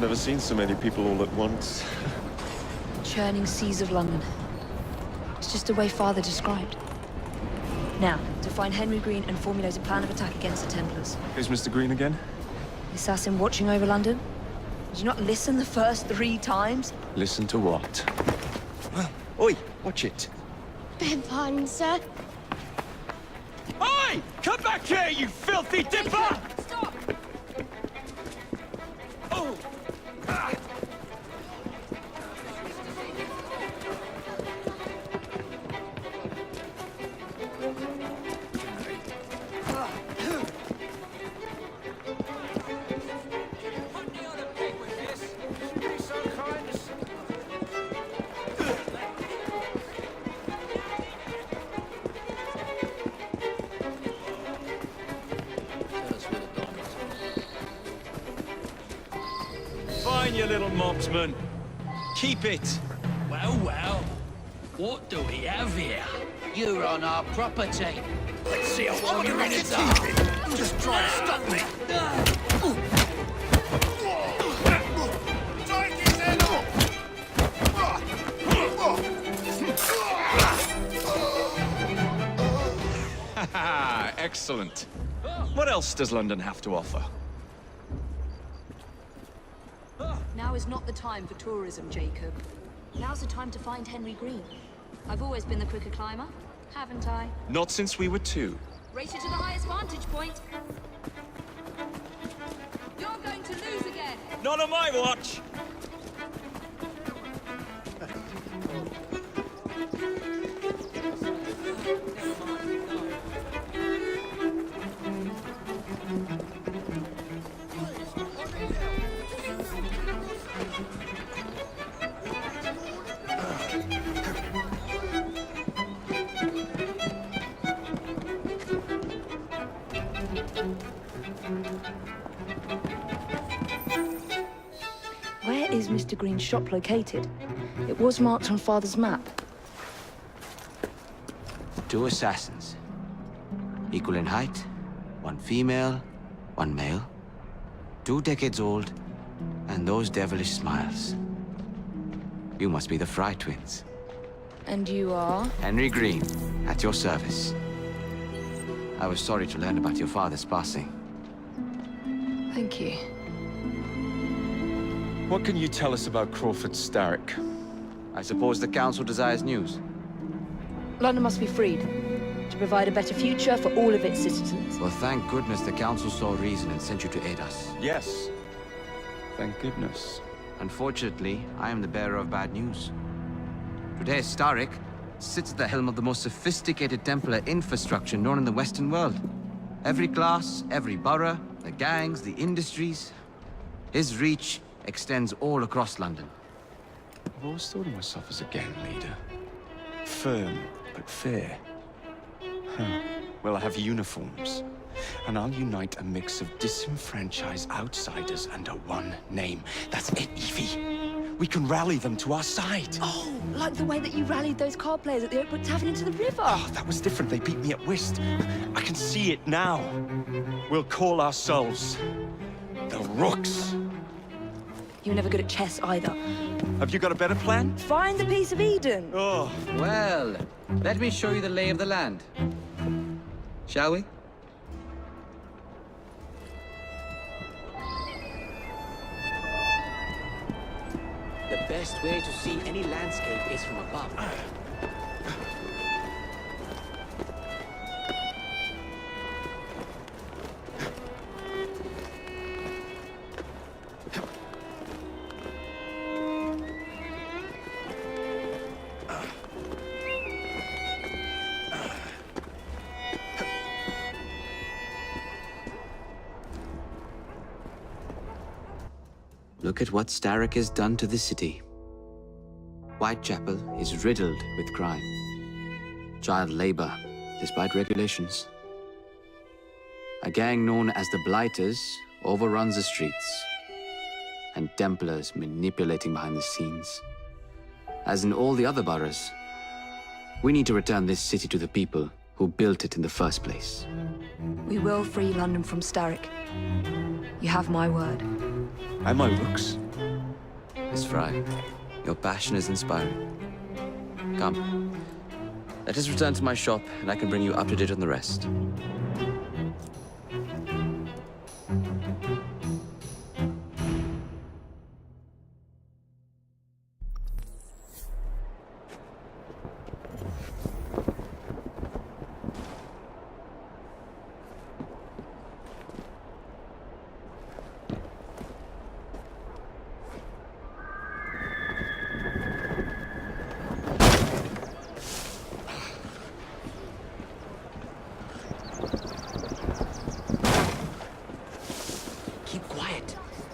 never seen so many people all at once. Churning seas of London. It's just the way Father described. Now, to find Henry Green and formulate a plan of attack against the Templars. Who's Mr. Green again? The assassin watching over London? Did you not listen the first 3 times? Listen to what? Oi, watch it. Beg pardon, sir. Oi! Come back here, you filthy dipper! Stop! Oh! Ah. Fine, you little mobsman. Keep it. Well, well. What do we have here? You're on our property. Let's see how long you're in it are. Just try to stop me. Take his head off. Haha, excellent. What else does London have to offer? Now is not the time for tourism, Jacob. Now's the time to find Henry Green. I've always been the quicker climber, haven't I? Not since we were 2. Race you to the highest vantage point. You're going to lose again. Not on my watch! Where is Mr. Green's shop located? It was marked on Father's map. 2 assassins. Equal in height, 1 female, 1 male. 2 decades old, and those devilish smiles. You must be the Fry twins. And you are? Henry Green, at your service. I was sorry to learn about your father's passing. Thank you. What can you tell us about Crawford Starrick? I suppose the Council desires news. London must be freed, to provide a better future for all of its citizens. Well, thank goodness the Council saw reason and sent you to aid us. Yes. Thank goodness. Unfortunately, I am the bearer of bad news. Today, Starrick sits at the helm of the most sophisticated Templar infrastructure known in the Western world. Every class, every borough, the gangs, the industries. His reach extends all across London. I've always thought of myself as a gang leader. Firm, but fair. Huh. Well, I have uniforms. And I'll unite a mix of disenfranchised outsiders under one name. That's it, Evie. We can rally them to our side. Oh, like the way that you rallied those card players at the Oakwood Tavern into the river. Oh, that was different. They beat me at whist. I can see it now. We'll call ourselves the Rooks. You were never good at chess either. Have you got a better plan? Find the piece of Eden. Oh. Well, let me show you the lay of the land. Shall we? The best way to see any landscape is from above. Look at what Starrick has done to the city. Whitechapel is riddled with crime. Child labor, despite regulations. A gang known as the Blighters overruns the streets, and Templars manipulating behind the scenes. As in all the other boroughs, we need to return this city to the people who built it in the first place. We will free London from Starrick. You have my word. And my Rooks. Miss Fry, your passion is inspiring. Come. Let us return to my shop, and I can bring you up to date on the rest.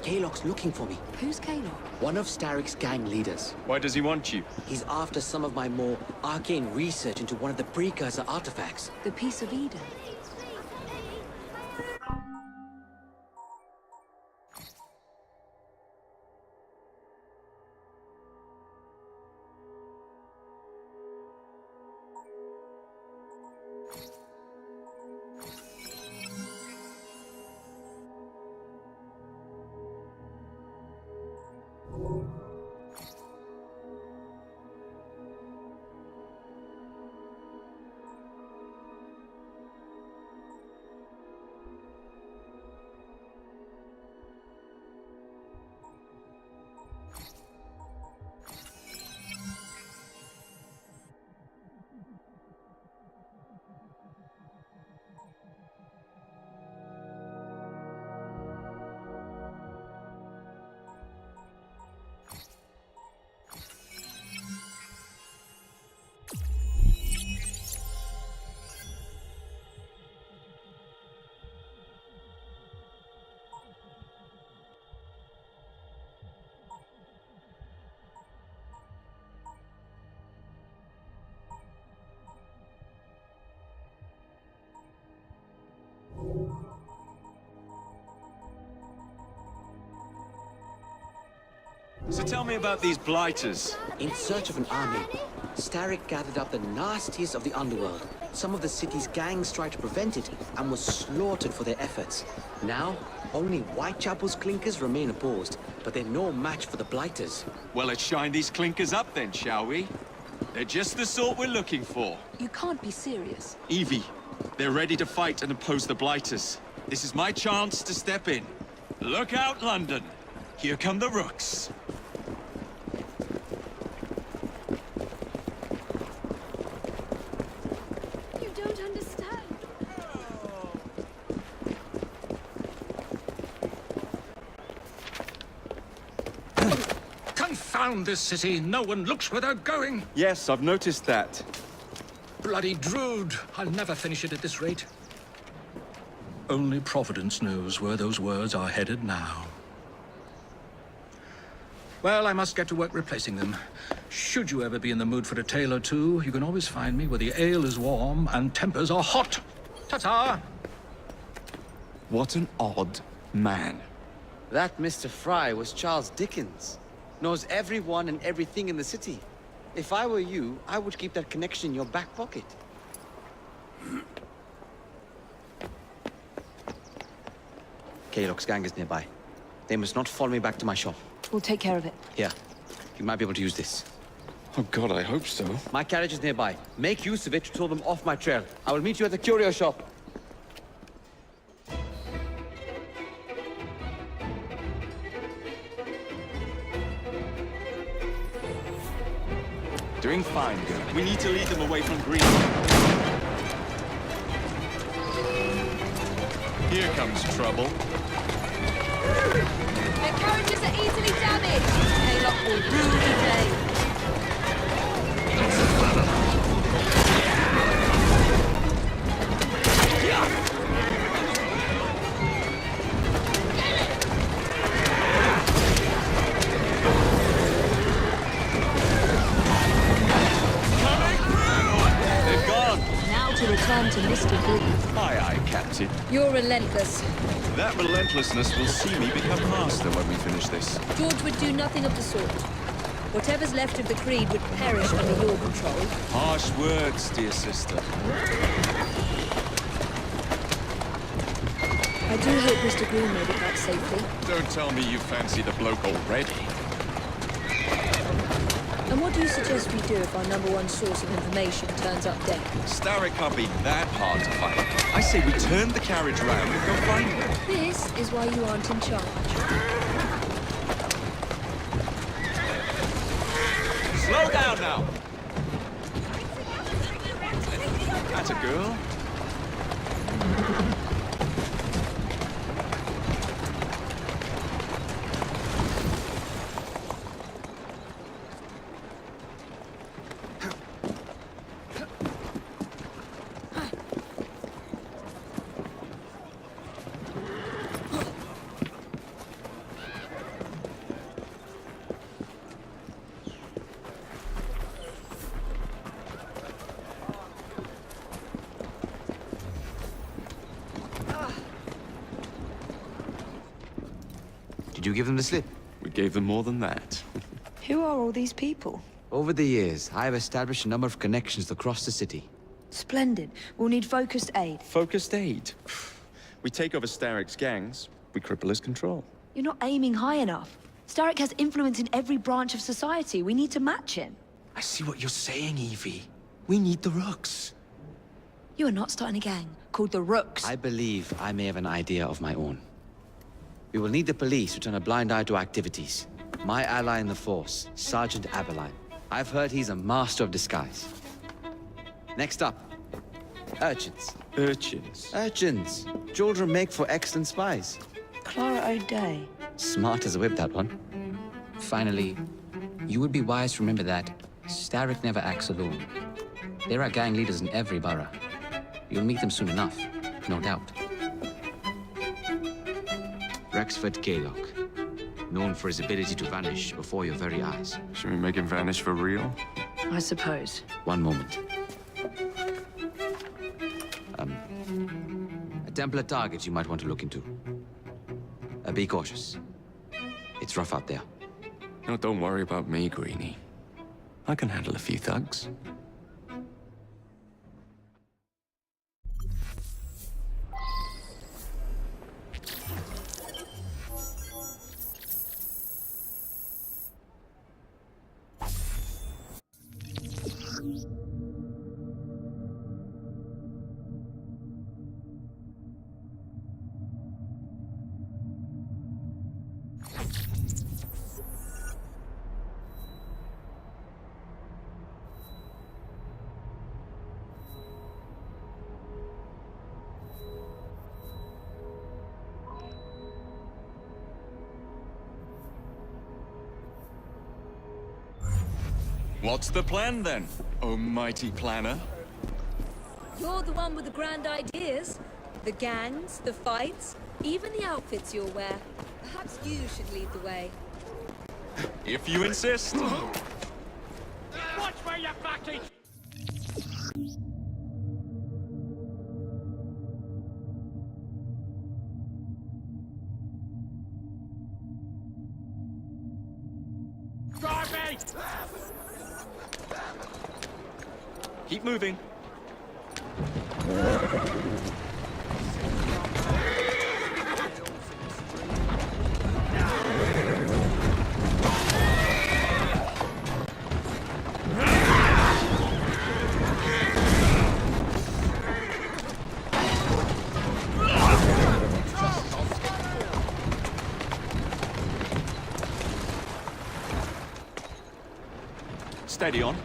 Kalok's looking for me. Who's Clanul? One of Starrick's gang leaders. Why does he want you? He's after some of my more arcane research into one of the precursor artifacts. The Piece of Eden. So tell me about these blighters. In search of an army, Starrick gathered up the nastiest of the underworld. Some of the city's gangs tried to prevent it and were slaughtered for their efforts. Now, only Whitechapel's clinkers remain opposed, but they're no match for the blighters. Well, let's shine these clinkers up then, shall we? They're just the sort we're looking for. You can't be serious. Evie, they're ready to fight and oppose the blighters. This is my chance to step in. Look out, London. Here come the rooks. You don't understand. Confound this city! No one looks where they're going! Yes, I've noticed that. Bloody Drood! I'll never finish it at this rate. Only Providence knows where those words are headed now. Well, I must get to work replacing them. Should you ever be in the mood for a tale or two, you can always find me where the ale is warm and tempers are hot. Ta-ta! What an odd man. That Mr. Fry was Charles Dickens. Knows everyone and everything in the city. If I were you, I would keep that connection in your back pocket. Kalok's gang is nearby. They must not follow me back to my shop. We'll take care of it. Here, you might be able to use this. Oh God, I hope so. My carriage is nearby. Make use of it to throw them off my trail. I will meet you at the curio shop. Doing fine, girl. We need to lead them away from Green. Here comes trouble. Their carriages are easily damaged. Kalok will rue the day. They're gone. Now to return to Mr. Green. Aye, aye, Captain. You're relentless. That relentlessness will see me become master when we finish this. George would do nothing of the sort. Whatever's left of the Creed would perish under your control. Harsh words, dear sister. I do hope Mr. Green made it back safely. Don't tell me you fancy the bloke already. And what do you suggest we do if our #1 source of information turns up dead? Starrick can't be that hard to find. I say we turn the carriage round and go find him. This is why you aren't in charge. Slow down now. That's a girl. Did you give them the slip? We gave them more than that. Who are all these people? Over the years, I have established a number of connections across the city. Splendid. We'll need focused aid. Focused aid. We take over Starrick's gangs, we cripple his control. You're not aiming high enough. Starrick has influence in every branch of society. We need to match him. I see what you're saying, Evie. We need the Rooks. You are not starting a gang called the Rooks. I believe I may have an idea of my own. We will need the police to turn a blind eye to activities. My ally in the force, Sergeant Aberline. I've heard he's a master of disguise. Next up, urchins. Urchins. Urchins. Children make for excellent spies. Clara O'Day. Smart as a whip, that one. Finally, you would be wise to remember that Starrick never acts alone. There are gang leaders in every borough. You'll meet them soon enough, no doubt. Rexford Kaylock, known for his ability to vanish before your very eyes. Should we make him vanish for real? I suppose. One moment. A Templar target you might want to look into. Be cautious. It's rough out there. No, don't worry about me, Greenie. I can handle a few thugs. What's the plan then, oh mighty planner? You're the one with the grand ideas. The gangs, the fights, even the outfits you'll wear. Perhaps you should lead the way. If you insist. Watch where you're backing! Drive me! Keep moving. Steady on.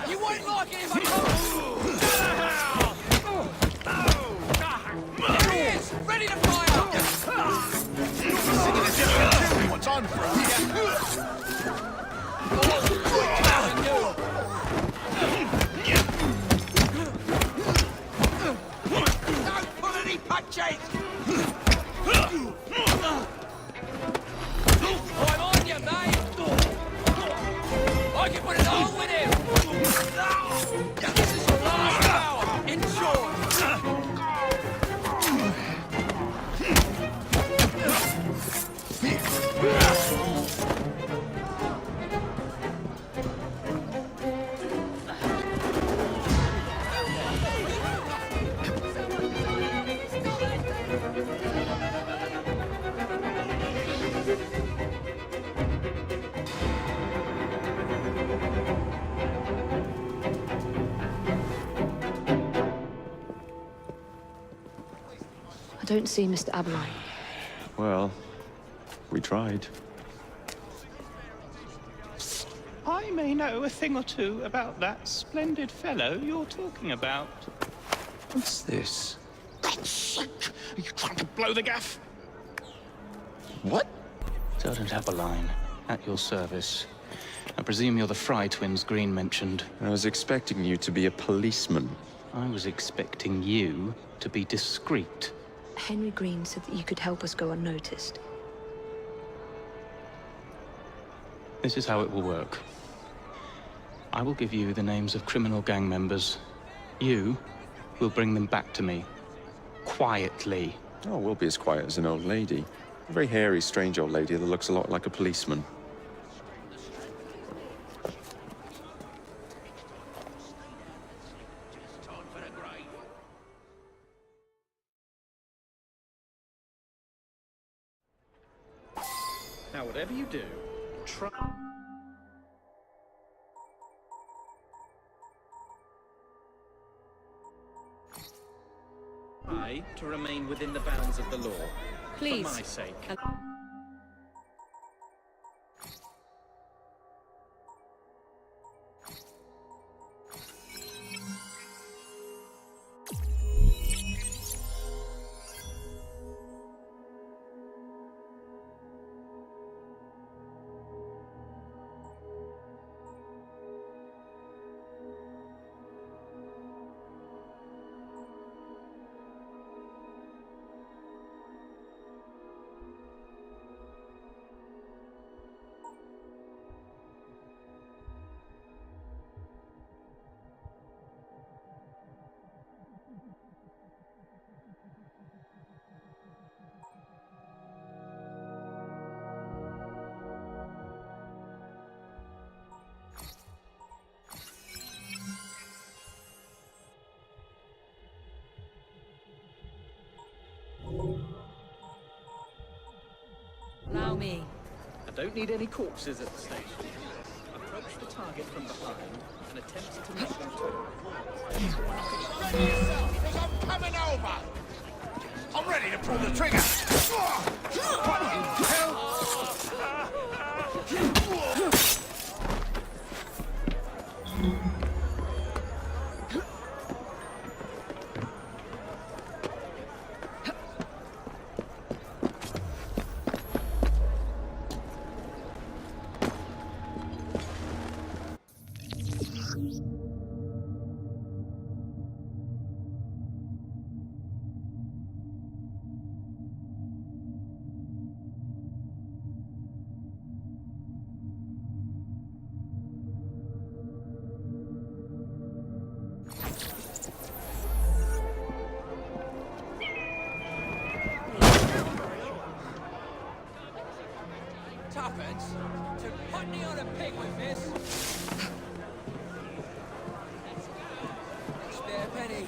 You won't like it if I There he is! Ready to fire! What's on for don't see Mr. Aberline. Well, we tried. I may know a thing or two about that splendid fellow you're talking about. What's this? God's sake! Are you trying to blow the gaff? What? Sergeant Aberline, at your service. I presume you're the Fry twins Green mentioned. I was expecting you to be a policeman. I was expecting you to be discreet. Henry Green said that you could help us go unnoticed. This is how it will work. I will give you the names of criminal gang members. You will bring them back to me. Quietly. Oh, we'll be as quiet as an old lady. A very hairy, strange old lady that looks a lot like a policeman. Now, whatever you do, try... to remain within the bounds of the law. Please. For my sake. Allow me. I don't need any corpses at the station. Approach the target from behind and attempt to make them talk. Ready yourself, because I'm coming over! I'm ready to pull the trigger! Tuppence, to put me on a pig with this. Spare penny.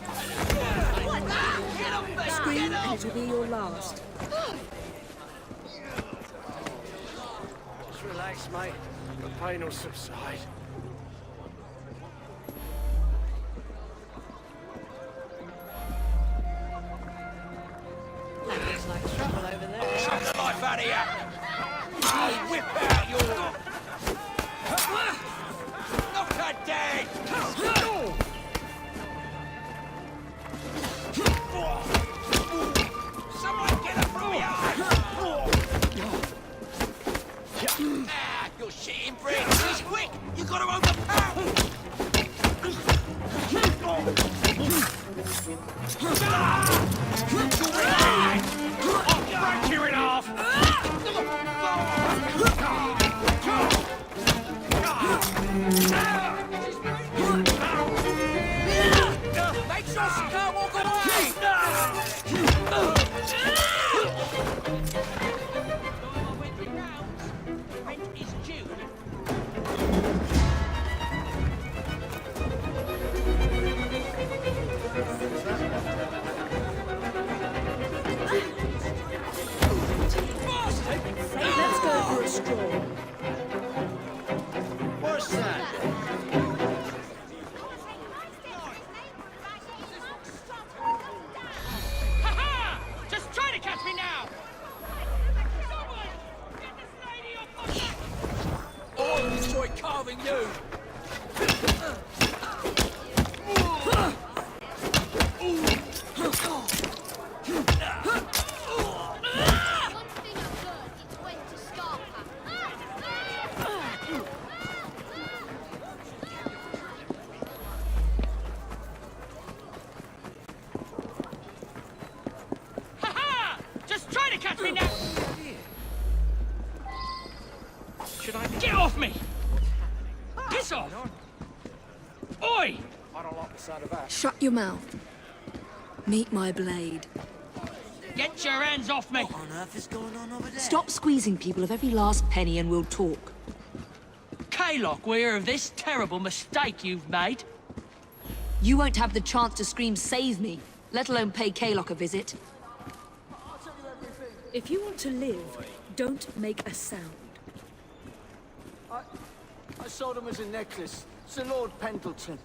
Scream and it will be your last. Just relax, mate. The pain will subside. Looks like trouble over there. Chuck the life out of you! I'll whip out your... Knock her dead! Someone get her from behind! Ah, you're shitting bread! She's quick! You gotta overpower! I'll break you in half! Make sure she can't walk away! Rent is due. involving you. Just try to catch me now! Should I get off me? Piss off! Oi! I don't like the sound of that. Shut your mouth. Meet my blade. Get your hands off me! What on earth is going on over there? Stop squeezing people of every last penny and we'll talk. Kaylock, we hear of this terrible mistake you've made. You won't have the chance to scream save me, let alone pay Kaylock a visit. If you want to live, don't make a sound. I sold them as a necklace. Sir Lord Pendleton.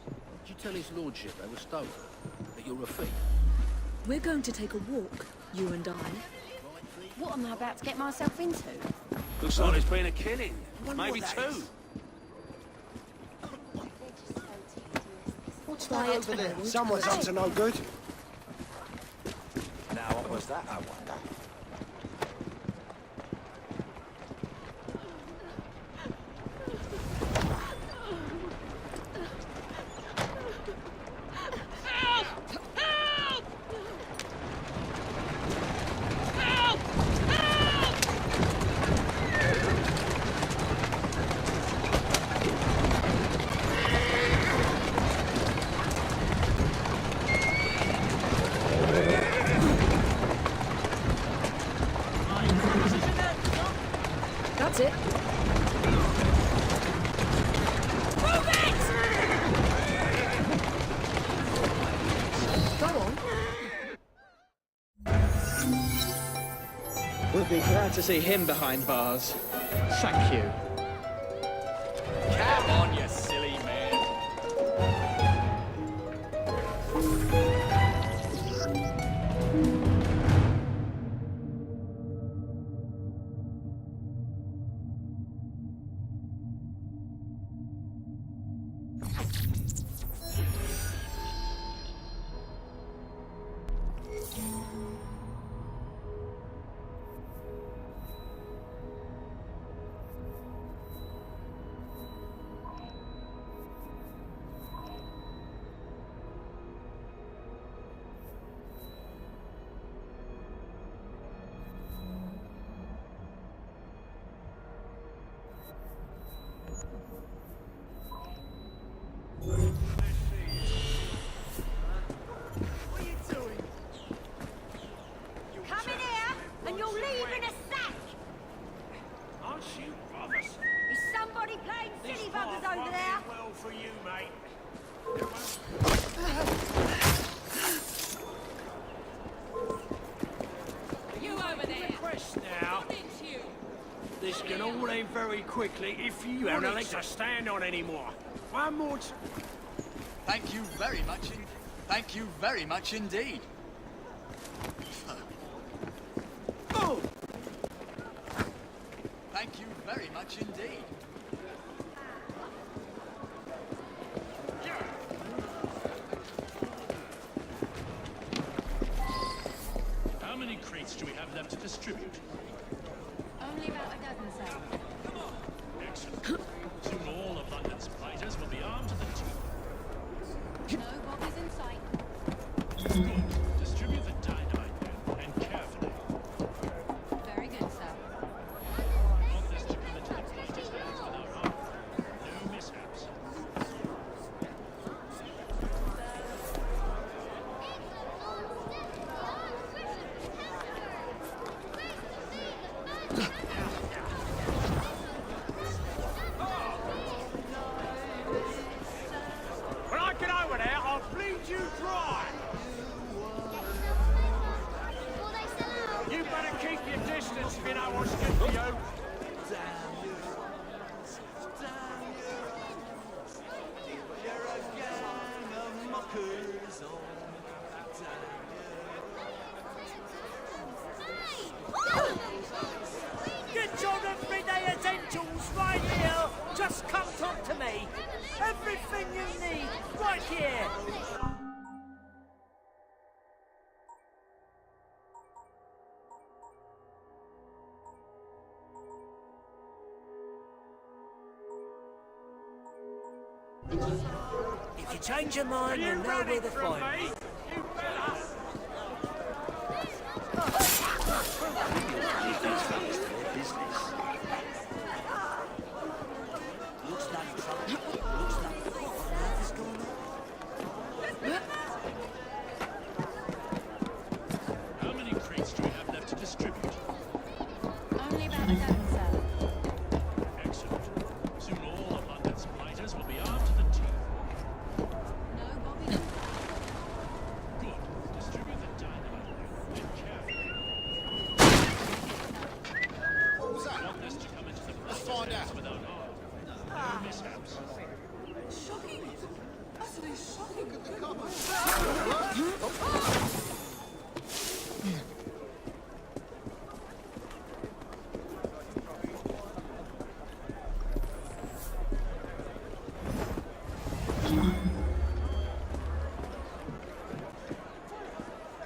Did you tell his lordship they were stolen? At your feet? We're going to take a walk, you and I. What am I about to get myself into? Looks like there's been a killing. Maybe two. What's that over there? Someone's up to no good. Now, what was that, I wonder? Help! Help! Help! Help! That's it. Move it! Go on. We'll be glad to see him behind bars. Thank you. Come on, you silly man. Come in here, and you'll leave in a sack! Aren't you brothers? Is somebody playing silly buggers over there? Well for you, mate. You over there! Request now. It's you! This can all end very quickly if you haven't a leg to stand on anymore. One more time. Thank you very much. Thank you very much indeed. Oh! Thank you very much indeed. How many crates do we have left to distribute? Only about a dozen, sir. Excellent. Soon all of London's fighters will be armed to the teeth. No bodies in sight. Good. Distribute the dynamite then, and carefully. Very good, sir. Want this to come into the fighters' hands with our arm. No mishaps. When I get over there, I'll bleed you dry. You better keep your distance if you know what's good for you. Get on and bring their essentials right here. Just come to talk to me. Everything you need, right here. If you change your mind, you'll know where to find me. How many crates do we have left to distribute? Only about a dozen, sir. Excellent. Soon all of London's blighters will be armed to the teeth. No, Bobby. Good. Distribute the dynamite with carefully. What was that? Want this to come into the Let's find out. without harm. No mishaps.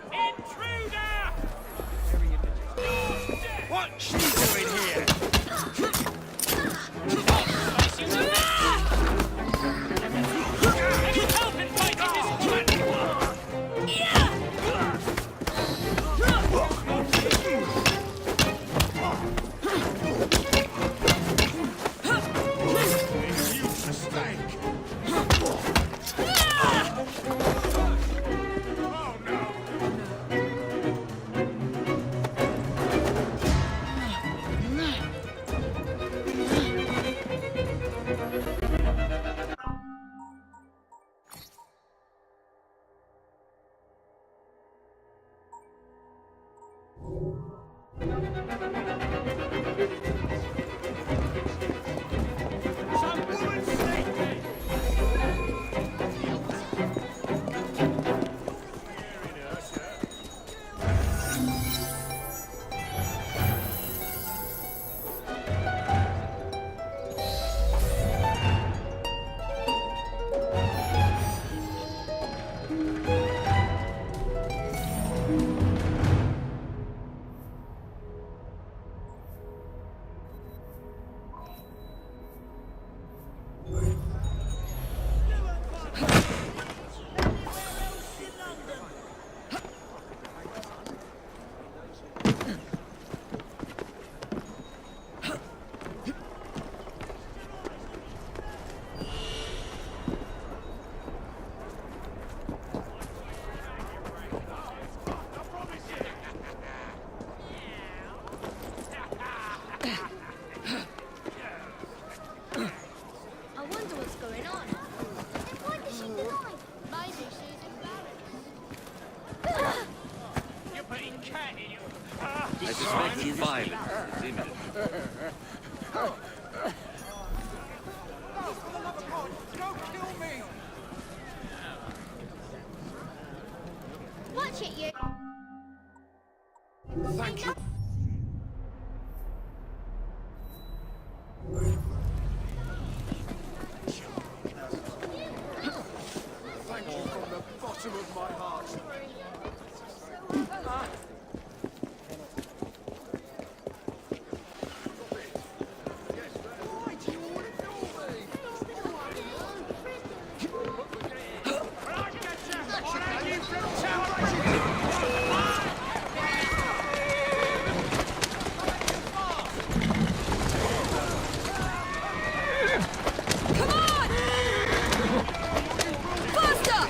Intruder! What's she doing here? I wonder what's going on. Then why does she deny? Maybe she's embarrassed. You're putting cat in your... I suspect violence is imminent. Don't kill me! Watch it, you. Thank you. Thank you from the bottom of my heart. Why do you want to kill me? When I get you, I'll hang you from tower. Come on! Faster!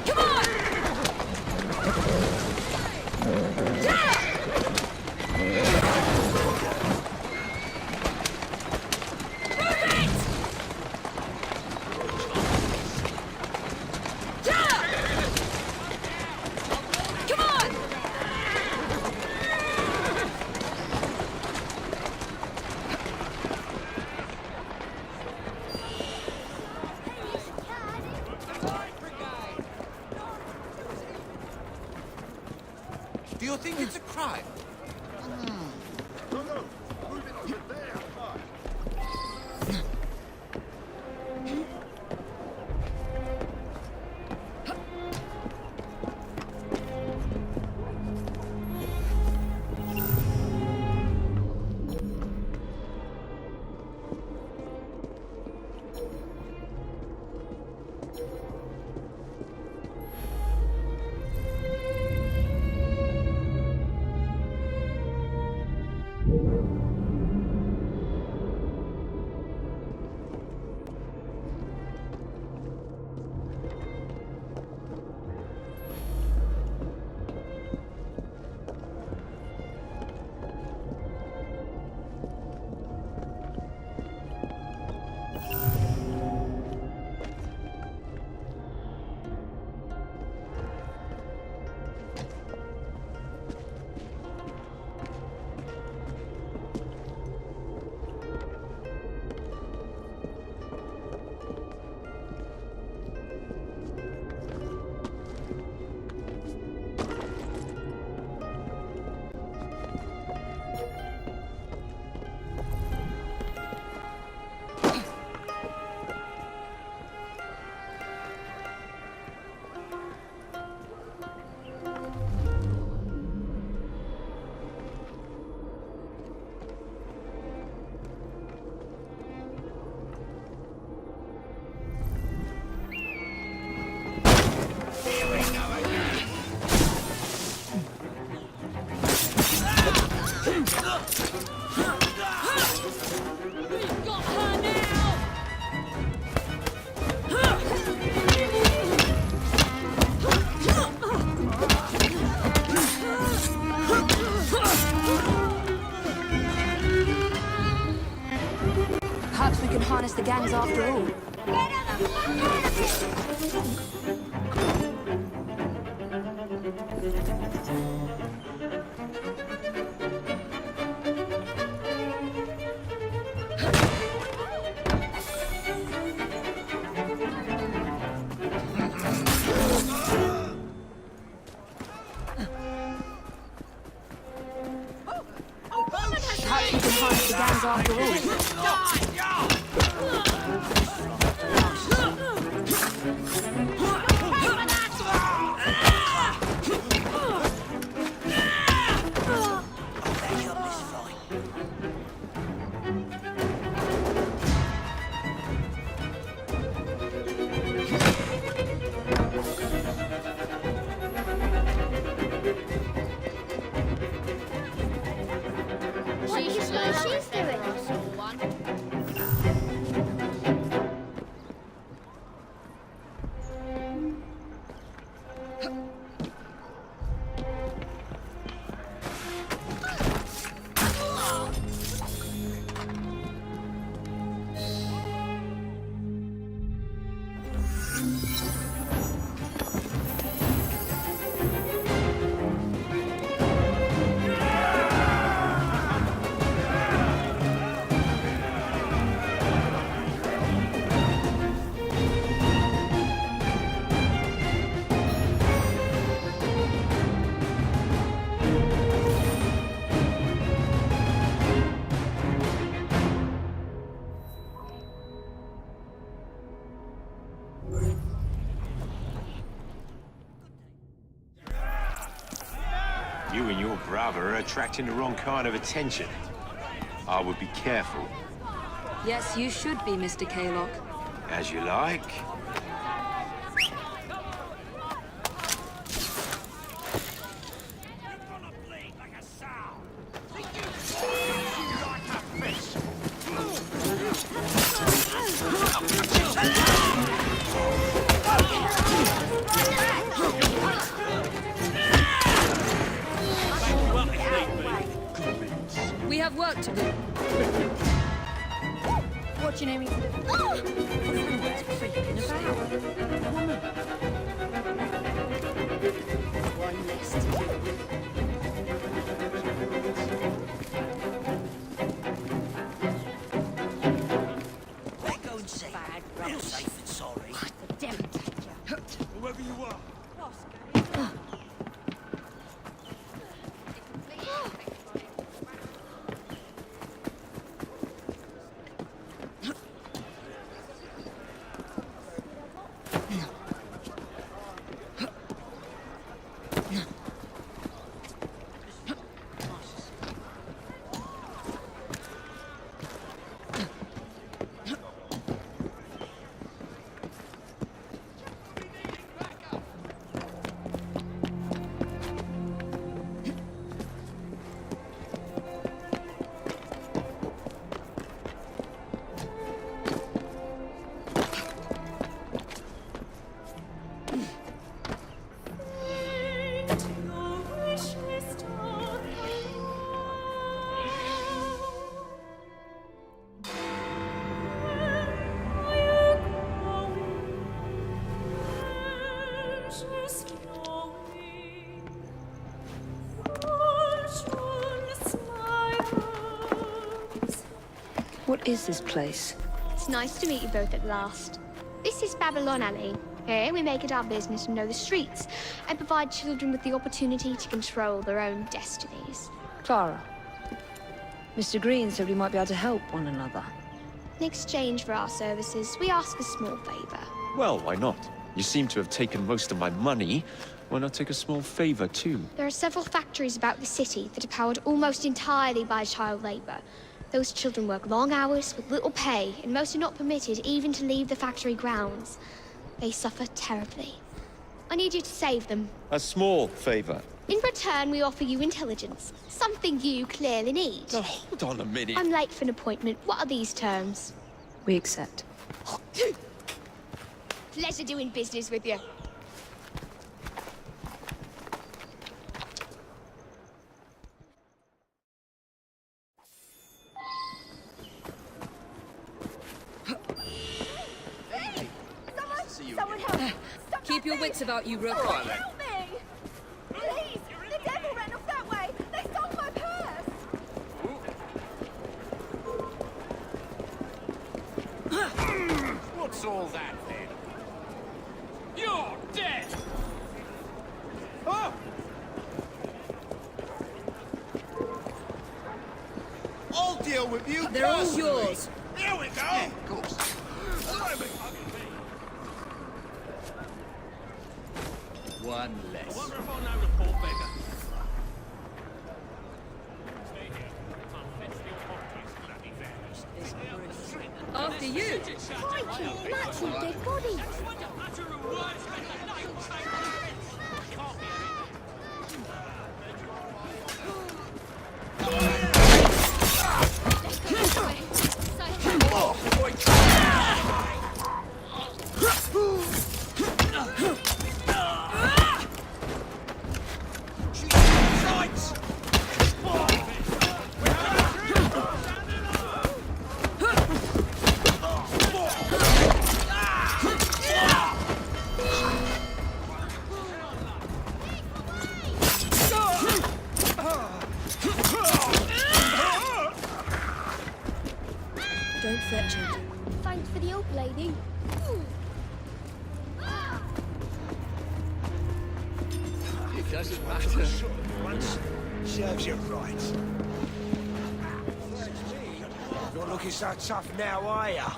Come on! Yeah! Move it! Yeah! Come on! Do you think it's a crime? No, move it over there. Perhaps we can harness the gangs after all. Perhaps we can harness the gangs after all. What do you suppose she's doing? You and your brother are attracting the wrong kind of attention. I would be careful. Yes, you should be, Mr. Kaylock. As you like. We have work to do. What's your name? One list. Go and see. Real safe and sorry. The devil take you. Whoever you are. What is this place? It's nice to meet you both at last. This is Babylon Alley. Here we make it our business to know the streets and provide children with the opportunity to control their own destinies. Clara. Mr. Green said we might be able to help one another. In exchange for our services, we ask a small favor. Well, why not? You seem to have taken most of my money. Why not take a small favor, too? There are several factories about the city that are powered almost entirely by child labor. Those children work long hours with little pay, and most are not permitted even to leave the factory grounds. They suffer terribly. I need you to save them. A small favor. In return, we offer you intelligence, something you clearly need. Oh, hold on a minute. I'm late for an appointment. What are these terms? We accept. Pleasure doing business with you. your wits about you, Rook. All right, then. Help me! Please! The devil ran off that way! They stole my purse! What's all that, then? You're dead! Oh! I'll deal with you They're all personally. yours. Here we go! Yeah, of course. One less. I wonder if I know the poor beggar. Stay here. Can't fetch the authorities, bloody vandals. After you. Crikey, that's your dead body. Don't fetch it. Thanks for the help, lady. It doesn't matter. Once serves you right. Not looking so tough now, are ya?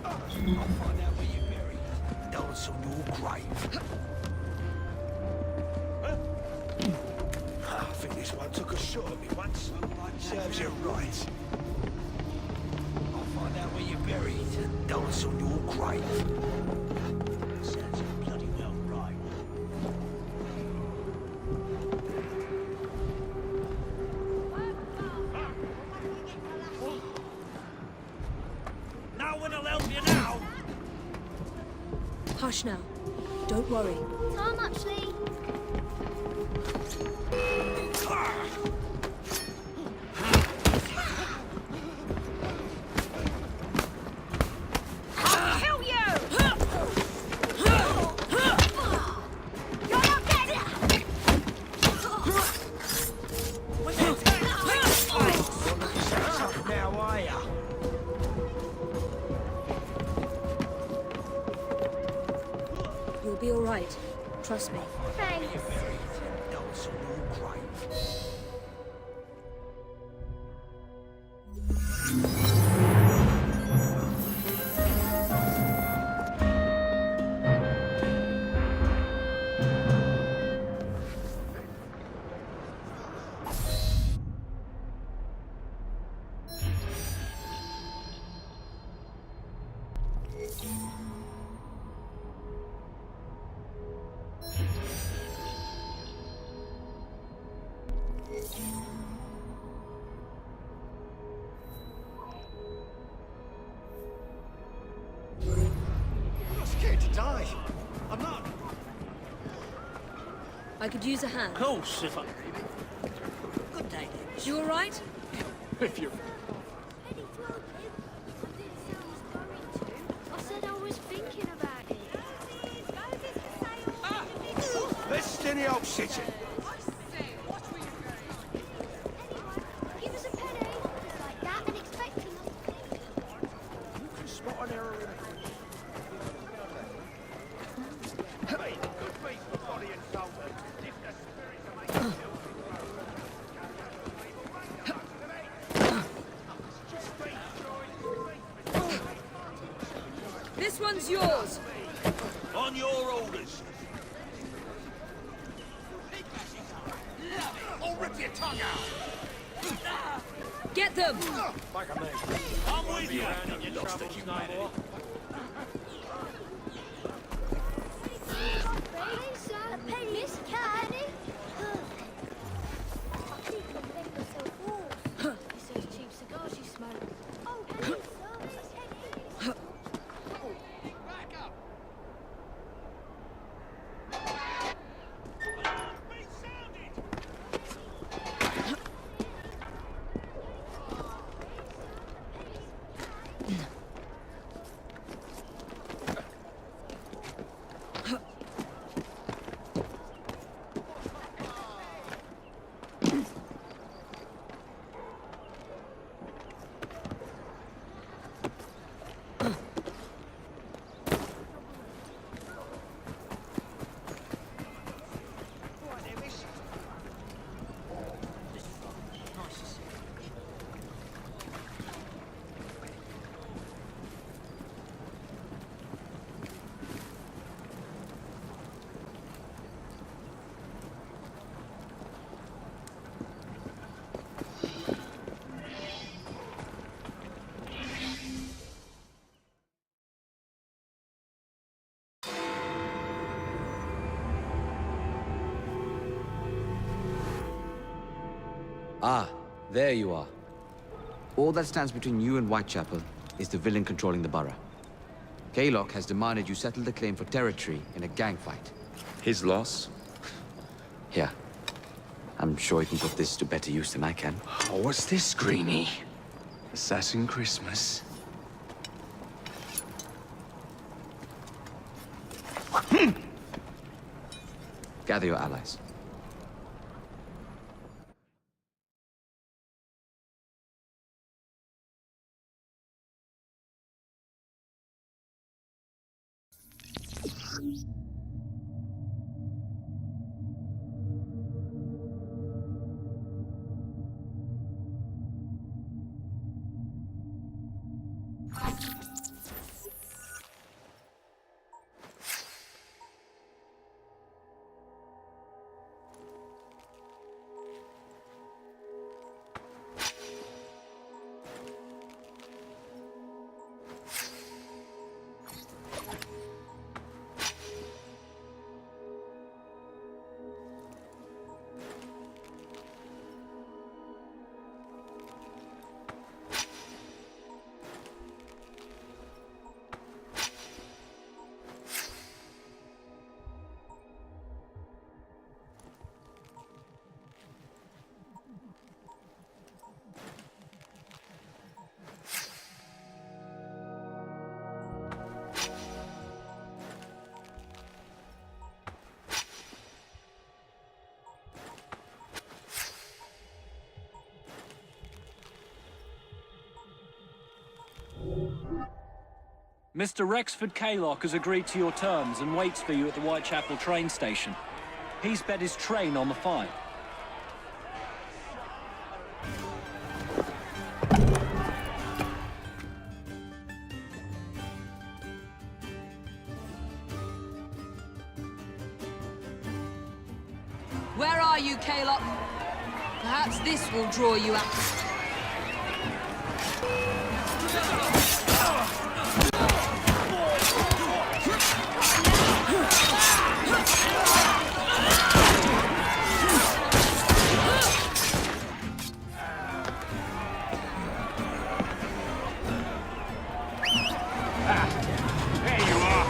I'll find out where you're buried. Dance on your grave. I think this one took a shot at me once. Serves you right. I'll find out where you're buried and dance on your grave. Serves you bloody well right. No one will help you now! Hush now. Don't worry. Time up, Slee. I'll kill you! You're not dead! Now, are ya? You'll be all right. Trust me. Thanks. Dance on your grave. You're scared to die. I'm not. I could use a hand. Of course, if I... Good day, then. You all right? If you're... Eddie told him. I didn't say he was going to. I said I was thinking about it. Let's stay in the old city. Give us a penny. Just like that and expecting us. You can spot an error in Hey, good beat for body and soul. If the spirits are making This one's yours. on your orders. I'll rip your tongue out. Get them. Like a man. I'm with you. You lost the humanity. A penny, Miss Penny. I think you'll make yourself warm. It's those cheap cigars you smoke. Oh, penny, sir. Penny. Back up. Ah, there you are. All that stands between you and Whitechapel is the villain controlling the borough. Kaylock has demanded you settle the claim for territory in a gang fight. His loss? Here. I'm sure he can put this to better use than I can. Oh, what's this, Greenie? Assassin Christmas? Gather your allies. Mr. Rexford Kaylock has agreed to your terms and waits for you at the Whitechapel train station. He's bet his train on the fight. Where are you, Kaylock? Perhaps this will draw you out. There you are.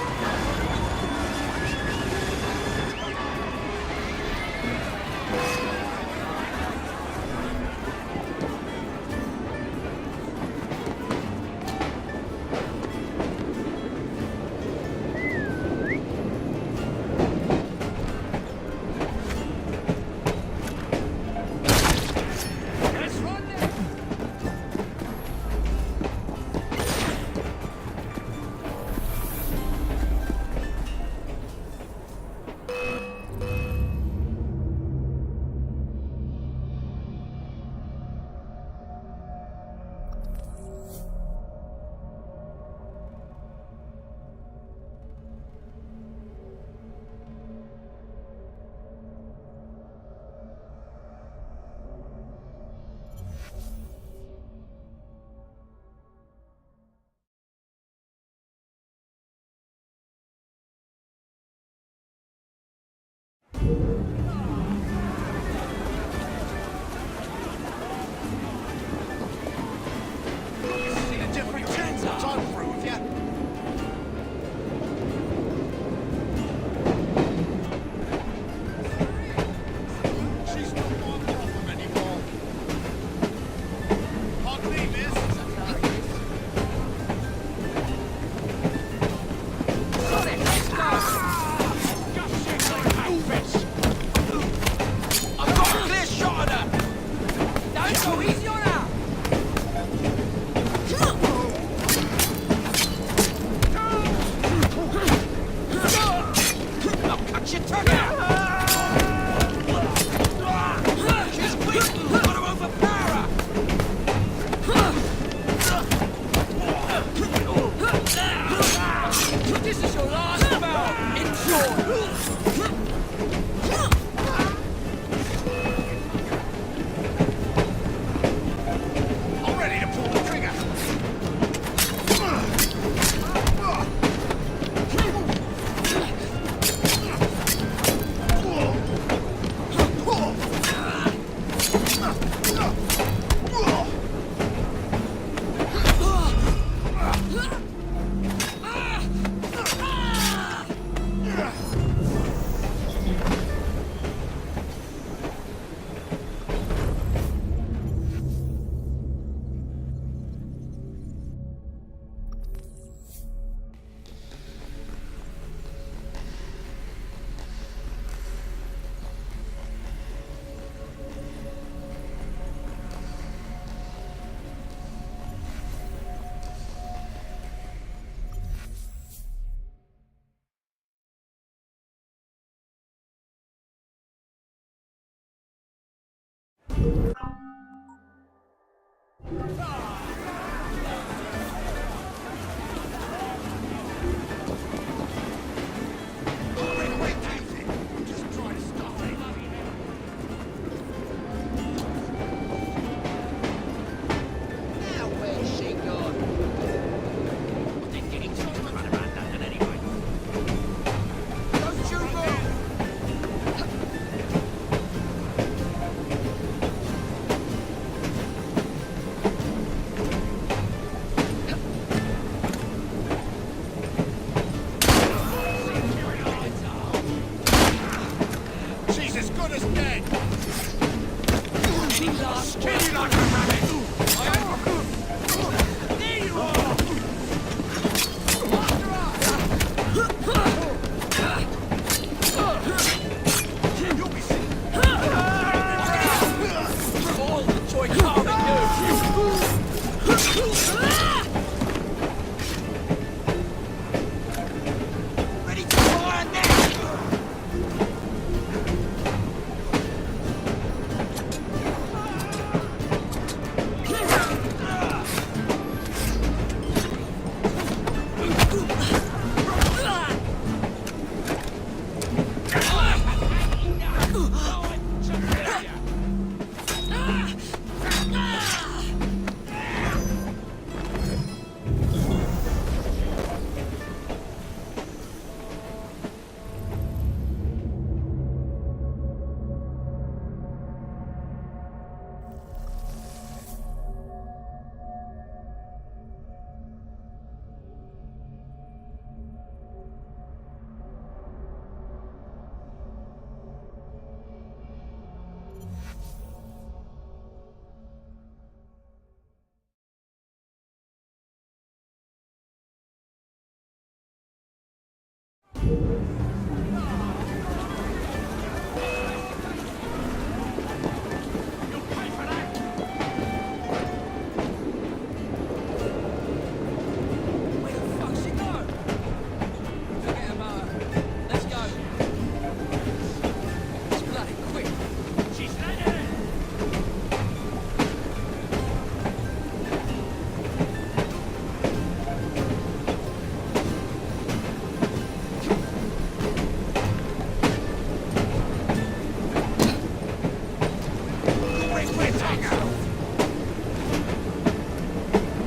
kill you like a rabbit! There you are! You'll be sick. All enjoy carving you! Ready to fire now!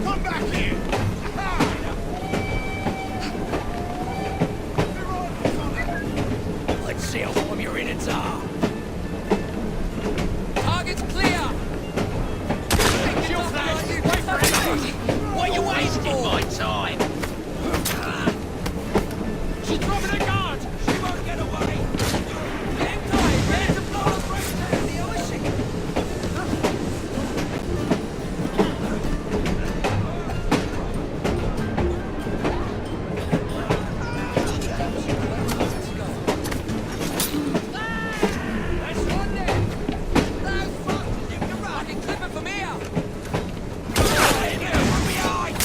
Come back here! Let's see how warm your innards are. Target's clear! Shield flash! Wait for it! What are you wasting my time? She's dropping a guard! She won't get away! Hang tight, ready to blow us right down the ocean! That's one there! No fuck! You can run! I can clip it from here! From behind!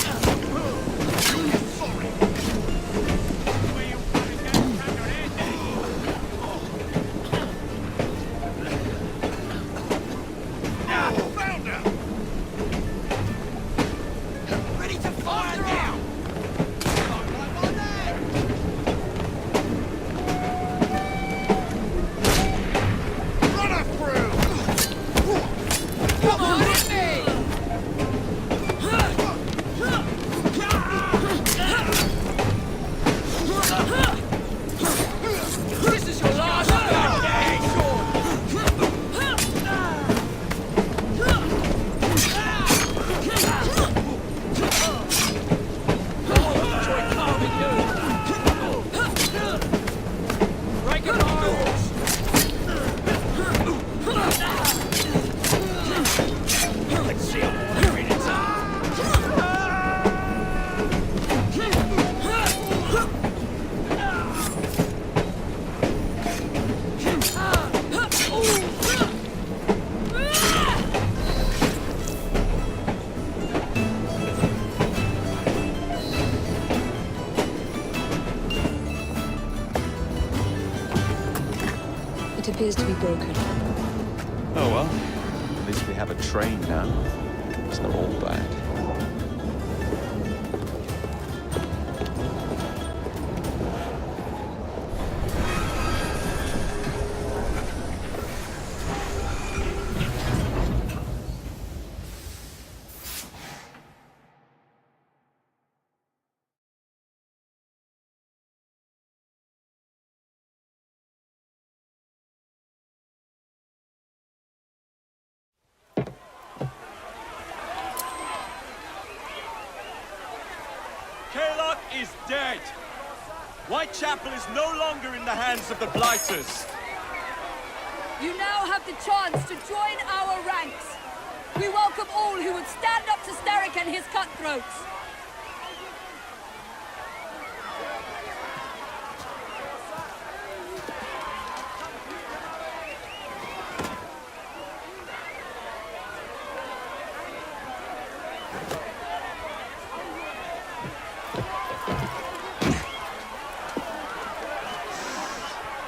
Sorry! Where you fucking get crack your head, found her! Ready to fire now! Run her through! Come on, hit me! This is your last goddamn Break it arms! Let's see how warm your innards are. It appears to be broken. Oh well, at least we have a train now. It's not all bad. is dead. Whitechapel is no longer in the hands of the Blighters. You now have the chance to join our ranks. We welcome all who would stand up to Starrick and his cutthroats.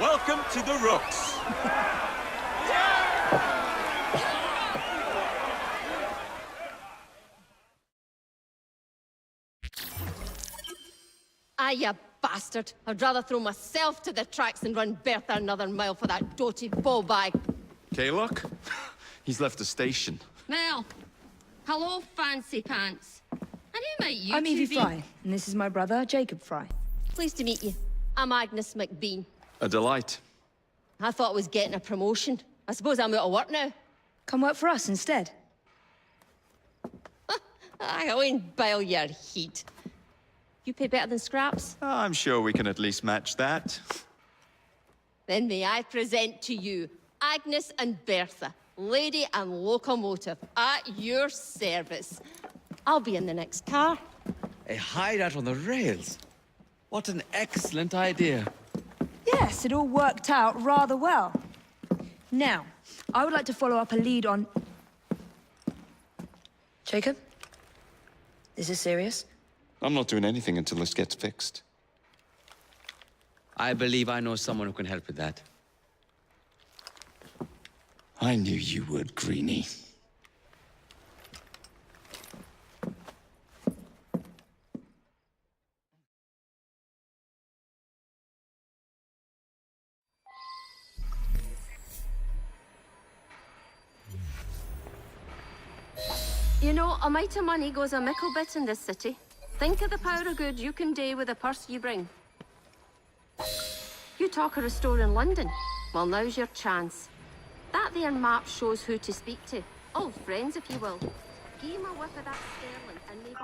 Welcome to the Rooks. Ah, you bastard. I'd rather throw myself to the tracks than run Bertha another mile for that doted ball-bag. Kaylock? He's left the station. Mel. Hello, fancy pants. And who might you I'm two Evie be? Fry, and this is my brother, Jacob Fry. Pleased to meet you. I'm Agnes McBean. A delight. I thought I was getting a promotion. I suppose I'm out of work now. Come work for us instead. I won't bile your heat. You pay better than scraps? I'm sure we can at least match that. Then may I present to you Agnes and Bertha, lady and locomotive, at your service. I'll be in the next car. A hideout on the rails. What an excellent idea. Yes, it all worked out rather well. Now, I would like to follow up a lead on... Jacob? Is this serious? I'm not doing anything until this gets fixed. I believe I know someone who can help with that. I knew you would, Greenie. You know, a mite of money goes a mickle bit in this city. Think of the power of good you can do with the purse you bring. You talk of a store in London. Well, now's your chance. That there map shows who to speak to. Old friends, if you will. Give him a whiff of that sterling and maybe...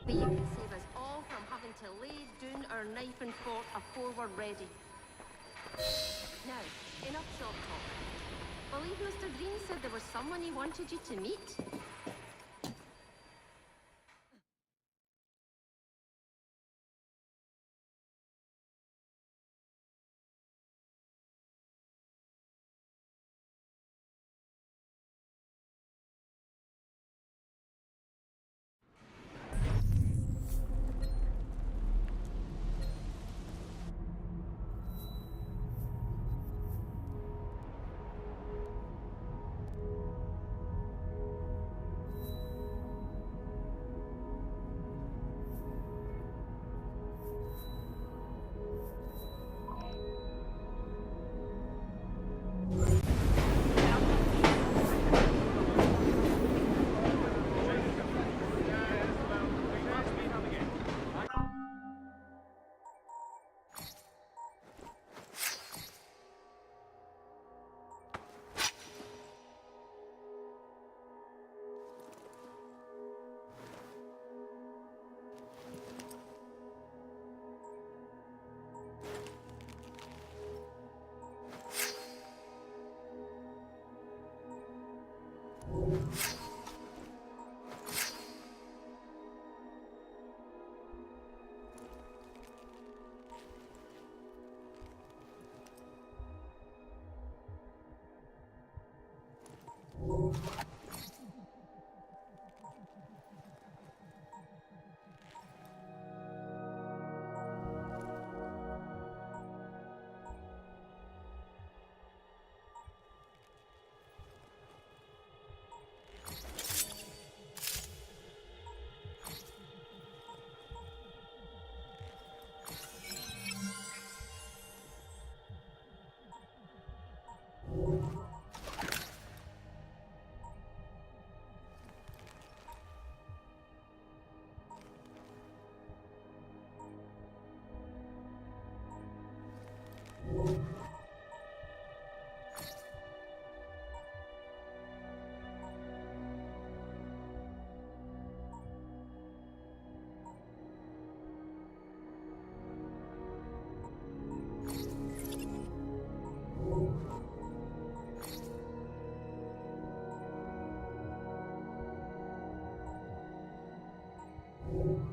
But you can save us all from having to lay down our knife and fork afore we're ready. Now, enough shop talk. Believe Mr. Green said there was someone he wanted you to meet. you